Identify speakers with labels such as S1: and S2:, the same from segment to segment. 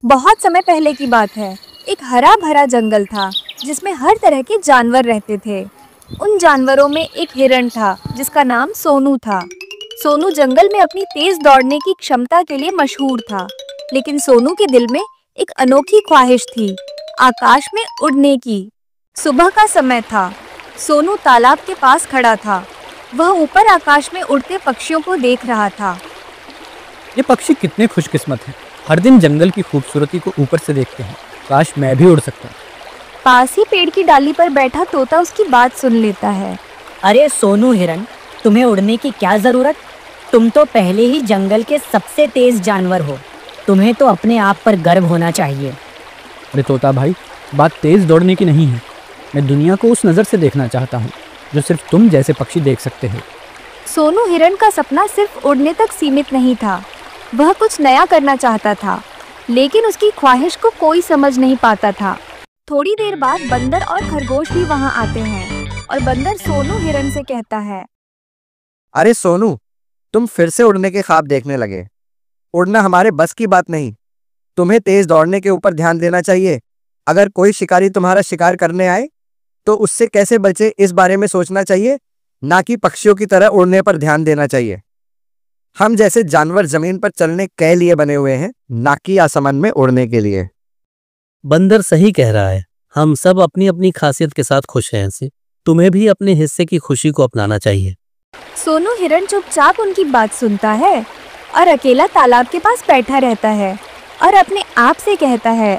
S1: बहुत समय पहले की बात है। एक हरा भरा जंगल था जिसमें हर तरह के जानवर रहते थे। उन जानवरों में एक हिरण था जिसका नाम सोनू था। सोनू जंगल में अपनी तेज दौड़ने की क्षमता के लिए मशहूर था, लेकिन सोनू के दिल में एक अनोखी ख्वाहिश थी, आकाश में उड़ने की। सुबह का समय था। सोनू तालाब के पास खड़ा था। वह ऊपर आकाश में उड़ते पक्षियों को देख रहा था।
S2: ये पक्षी कितने खुशकिस्मत हैं। हर दिन जंगल की खूबसूरती को ऊपर से देखते हैं। काश मैं भी उड़ सकता।
S1: पास ही पेड़ की डाली पर बैठा तोता उसकी बात सुन लेता है।
S3: अरे सोनू हिरन, तुम्हें उड़ने की क्या जरूरत? तुम तो पहले ही जंगल के सबसे तेज जानवर हो। तुम्हें तो अपने आप पर गर्व होना चाहिए।
S2: अरे तोता भाई, बात तेज दौड़ने की नहीं है। मैं दुनिया को उस नज़र से देखना चाहता हूँ जो सिर्फ तुम जैसे पक्षी देख सकते हो।
S1: सोनू हिरन का सपना सिर्फ उड़ने तक सीमित नहीं था। वह कुछ नया करना चाहता था, लेकिन उसकी ख्वाहिश को कोई समझ नहीं पाता था। थोड़ी देर बाद बंदर और खरगोश भी वहां आते हैं और बंदर सोनू हिरन से कहता है,
S4: अरे सोनू, तुम फिर से उड़ने के ख्वाब देखने लगे। उड़ना हमारे बस की बात नहीं। तुम्हें तेज दौड़ने के ऊपर ध्यान देना चाहिए। अगर कोई शिकारी तुम्हारा शिकार करने आए तो उससे कैसे बचे इस बारे में सोचना चाहिए, ना कि पक्षियों की तरह उड़ने पर ध्यान देना चाहिए। हम जैसे जानवर जमीन पर चलने के लिए बने हुए हैं, ना कि आसमान में उड़ने के लिए।
S5: बंदर सही कह रहा है। हम सब अपनी अपनी खासियत के साथ खुश हैं। ऐसे तुम्हें भी अपने हिस्से की खुशी को अपनाना चाहिए।
S1: सोनू हिरन चुपचाप उनकी बात सुनता है और अकेला तालाब के पास बैठा रहता है और अपने आप से कहता है,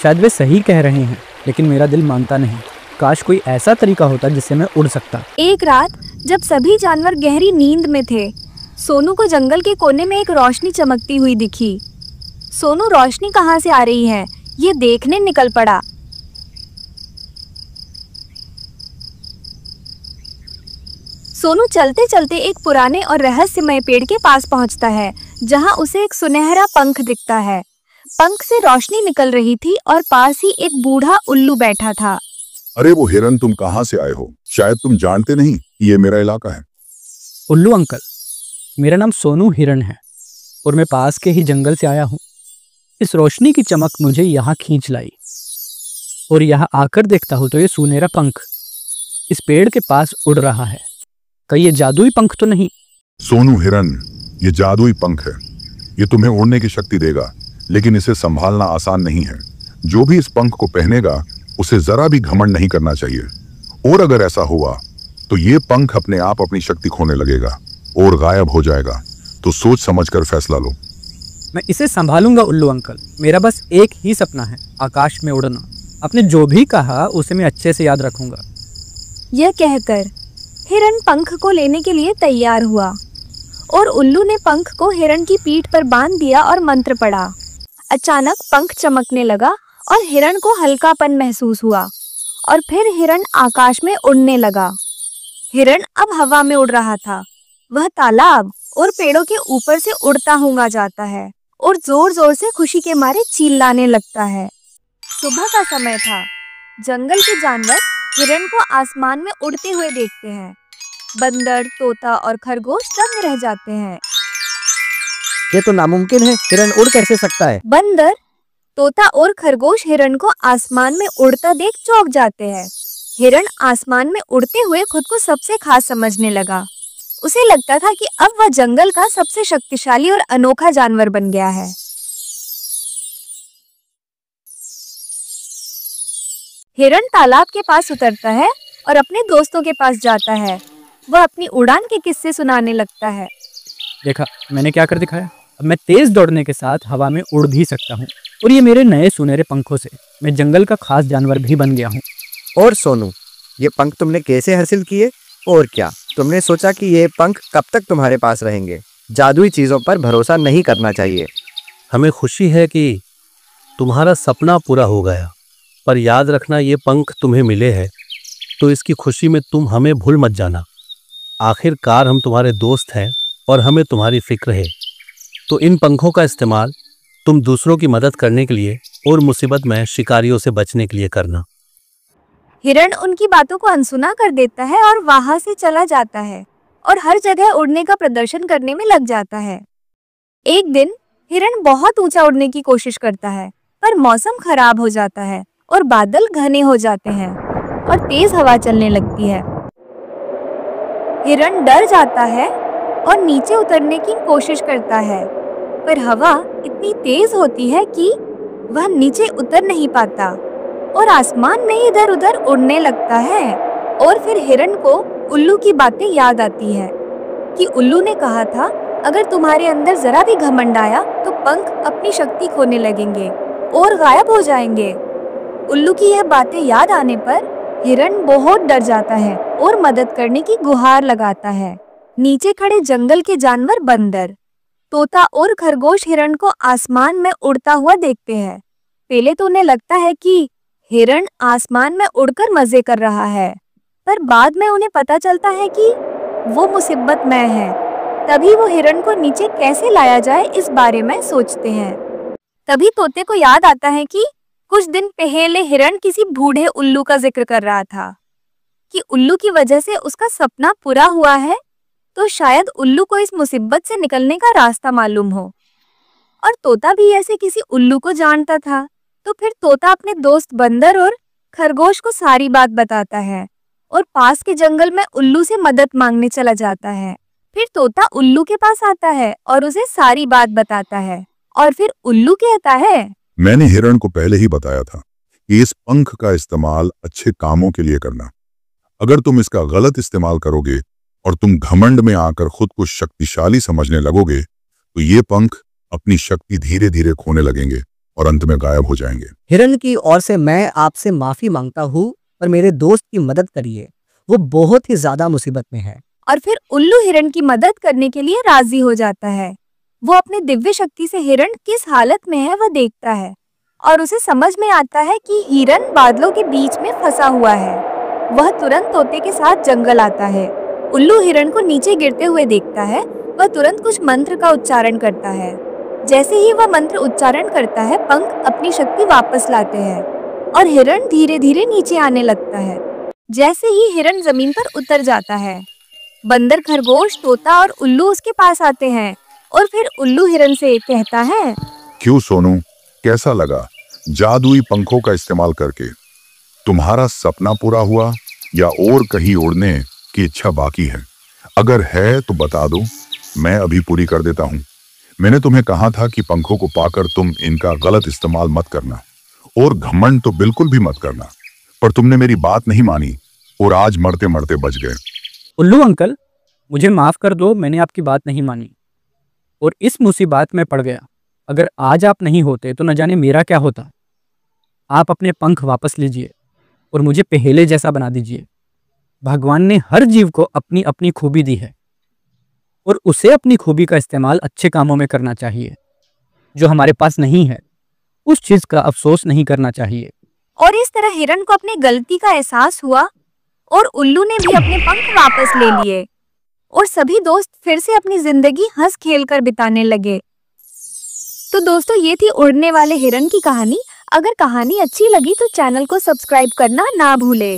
S2: शायद वे सही कह रहे हैं, लेकिन मेरा दिल मानता नहीं। काश कोई ऐसा तरीका होता जिससे मैं उड़ सकता।
S1: एक रात जब सभी जानवर गहरी नींद में थे, सोनू को जंगल के कोने में एक रोशनी चमकती हुई दिखी। सोनू रोशनी कहाँ से आ रही है ये देखने निकल पड़ा। सोनू चलते चलते एक पुराने और रहस्यमय पेड़ के पास पहुंचता है, जहां उसे एक सुनहरा पंख दिखता है। पंख से रोशनी निकल रही थी और पास ही एक बूढ़ा उल्लू बैठा था।
S6: अरे वो हिरन, तुम कहाँ से आए हो? शायद तुम जानते नहीं, ये मेरा इलाका है।
S2: उल्लू अंकल, मेरा नाम सोनू हिरन है और मैं पास के ही जंगल से आया हूँ। इस रोशनी की चमक मुझे यहाँ खींच लाई और यहाँ आकर देखता हूँ तो ये सुनहरा पंख इस पेड़ के पास उड़ रहा है। कहीं ये जादुई पंख तो नहीं?
S6: सोनू हिरन, ये जादुई पंख है। ये तुम्हें उड़ने की शक्ति देगा, लेकिन इसे संभालना आसान नहीं है। जो भी इस पंख को पहनेगा उसे जरा भी घमंड नहीं करना चाहिए, और अगर ऐसा हुआ तो ये पंख अपने आप अपनी शक्ति खोने लगेगा और गायब हो जाएगा। तो सोच समझकर फैसला लो।
S2: मैं इसे संभालूंगा उल्लू अंकल। मेरा बस एक ही सपना है, आकाश में उड़ना। आपने जो भी कहा उसे मैं अच्छे से याद रखूंगा।
S1: यह कहकर हिरन पंख को लेने के लिए तैयार हुआ और उल्लू ने पंख को हिरन की पीठ पर बांध दिया और मंत्र पढ़ा। अचानक पंख चमकने लगा और हिरन को हल्कापन महसूस हुआ और फिर हिरन आकाश में उड़ने लगा। हिरन अब हवा में उड़ रहा था। वह तालाब और पेड़ों के ऊपर से उड़ता हुआ जाता है और जोर जोर से खुशी के मारे चिल्लाने लगता है। सुबह का समय था। जंगल के जानवर हिरन को आसमान में उड़ते हुए देखते हैं। बंदर, तोता और खरगोश दंग रह जाते हैं।
S4: ये तो नामुमकिन है, हिरन उड़ कैसे सकता है?
S1: बंदर, तोता और खरगोश हिरन को आसमान में उड़ता देख चौंक जाते हैं। हिरन आसमान में उड़ते हुए खुद को सबसे खास समझने लगा। उसे लगता था कि अब वह जंगल का सबसे शक्तिशाली और अनोखा जानवर बन गया है। हिरन तालाब के पास उतरता है और अपने दोस्तों के पास जाता है। वह अपनी उड़ान के किस्से सुनाने लगता है।
S2: देखा मैंने क्या कर दिखाया। अब मैं तेज दौड़ने के साथ हवा में उड़ भी सकता हूँ, और ये मेरे नए सुनहरे पंखों से मैं जंगल का खास जानवर भी बन गया हूँ।
S4: और सोनू, ये पंख तुमने कैसे हासिल किए? और क्या तुमने सोचा कि ये पंख कब तक तुम्हारे पास रहेंगे? जादुई चीजों पर भरोसा नहीं करना चाहिए।
S5: हमें खुशी है कि तुम्हारा सपना पूरा हो गया, पर याद रखना, ये पंख तुम्हें मिले हैं तो इसकी खुशी में तुम हमें भूल मत जाना। आखिरकार हम तुम्हारे दोस्त हैं और हमें तुम्हारी फिक्र है। तो इन पंखों का इस्तेमाल तुम दूसरों की मदद करने के लिए और मुसीबत में शिकारियों से बचने के लिए करना।
S1: हिरन उनकी बातों को अनसुना कर देता है और वहां से चला जाता है और हर जगह उड़ने का प्रदर्शन करने में लग जाता है। एक दिन हिरण बहुत ऊंचा उड़ने की कोशिश करता है, पर मौसम खराब हो जाता है और बादल घने हो जाते हैं और तेज हवा चलने लगती है। हिरण डर जाता है और नीचे उतरने की कोशिश करता है, पर हवा इतनी तेज होती है कि वह नीचे उतर नहीं पाता और आसमान में इधर उधर उड़ने लगता है। और फिर हिरण को उल्लू की बातें याद आती है कि उल्लू ने कहा था, अगर तुम्हारे अंदर जरा भी घमंड आया तो पंख अपनी शक्ति खोने लगेंगे और गायब हो जाएंगे। उल्लू की यह बातें याद आने पर हिरण बहुत डर जाता है और मदद करने की गुहार लगाता है। नीचे खड़े जंगल के जानवर बंदर, तोता और खरगोश हिरण को आसमान में उड़ता हुआ देखते हैं। पहले तो उन्हें लगता है कि हिरण आसमान में उड़कर मजे कर रहा है, पर बाद में उन्हें पता चलता है कि वो मुसीबत में है। तभी वो हिरण को नीचे कैसे लाया जाए इस बारे में सोचते हैं। तभी तोते को याद आता है कि कुछ दिन पहले हिरण किसी बूढ़े उल्लू का जिक्र कर रहा था कि उल्लू की वजह से उसका सपना पूरा हुआ है, तो शायद उल्लू को इस मुसीबत से निकलने का रास्ता मालूम हो। और तोता भी ऐसे किसी उल्लू को जानता था, तो फिर तोता अपने दोस्त बंदर और खरगोश को सारी बात बताता है और पास के जंगल में उल्लू से मदद मांगने चला जाता है। फिर तोता उल्लू के पास आता है और उसे सारी बात बताता है और फिर उल्लू कहता है,
S6: मैंने हिरण को पहले ही बताया था कि इस पंख का इस्तेमाल अच्छे कामों के लिए करना। अगर तुम इसका गलत इस्तेमाल करोगे और तुम घमंड में आकर खुद को शक्तिशाली समझने लगोगे तो ये पंख अपनी शक्ति धीरे धीरे खोने लगेंगे और अंत में गायब हो जाएंगे।
S3: हिरण की ओर से मैं आपसे माफी मांगता हूँ, पर मेरे दोस्त की मदद करिए, वो बहुत ही ज्यादा मुसीबत में है।
S1: और फिर उल्लू हिरण की मदद करने के लिए राजी हो जाता है। वो अपने दिव्य शक्ति से हिरण किस हालत में है वह देखता है और उसे समझ में आता है कि हिरण बादलों के बीच में फंसा हुआ है। वह तुरंत तोते के साथ जंगल आता है। उल्लू हिरण को नीचे गिरते हुए देखता है। वह तुरंत कुछ मंत्र का उच्चारण करता है। जैसे ही वह मंत्र उच्चारण करता है, पंख अपनी शक्ति वापस लाते हैं और हिरण धीरे धीरे नीचे आने लगता है। जैसे ही हिरण जमीन पर उतर जाता है, बंदर, खरगोश, तोता और उल्लू उसके पास आते हैं और फिर उल्लू हिरण से कहता है,
S6: क्यों सोनू, कैसा लगा जादुई पंखों का इस्तेमाल करके? तुम्हारा सपना पूरा हुआ या और कहीं उड़ने की इच्छा बाकी है? अगर है तो बता दो, मैं अभी पूरी कर देता हूँ। मैंने तुम्हें कहा था कि पंखों को पाकर तुम इनका गलत इस्तेमाल मत करना और घमंड तो बिल्कुल भी मत करना, पर तुमने मेरी बात नहीं मानी और आज मरते मरते बच गए।
S2: उल्लू अंकल, मुझे माफ कर दो, मैंने आपकी बात नहीं मानी और इस मुसीबत में पड़ गया। अगर आज आप नहीं होते तो न जाने मेरा क्या होता। आप अपने पंख वापस लीजिए और मुझे पहले जैसा बना दीजिए। भगवान ने हर जीव को अपनी अपनी खूबी दी है और उसे अपनी खूबी का इस्तेमाल अच्छे कामों में करना चाहिए। जो हमारे पास नहीं है उस चीज का अफसोस नहीं करना चाहिए।
S1: और इस तरह हिरण को अपनी गलती का एहसास हुआ और उल्लू ने भी अपने पंख वापस ले लिए और सभी दोस्त फिर से अपनी जिंदगी हंस खेल कर बिताने लगे। तो दोस्तों, ये थी उड़ने वाले हिरण की कहानी। अगर कहानी अच्छी लगी तो चैनल को सब्सक्राइब करना ना भूले।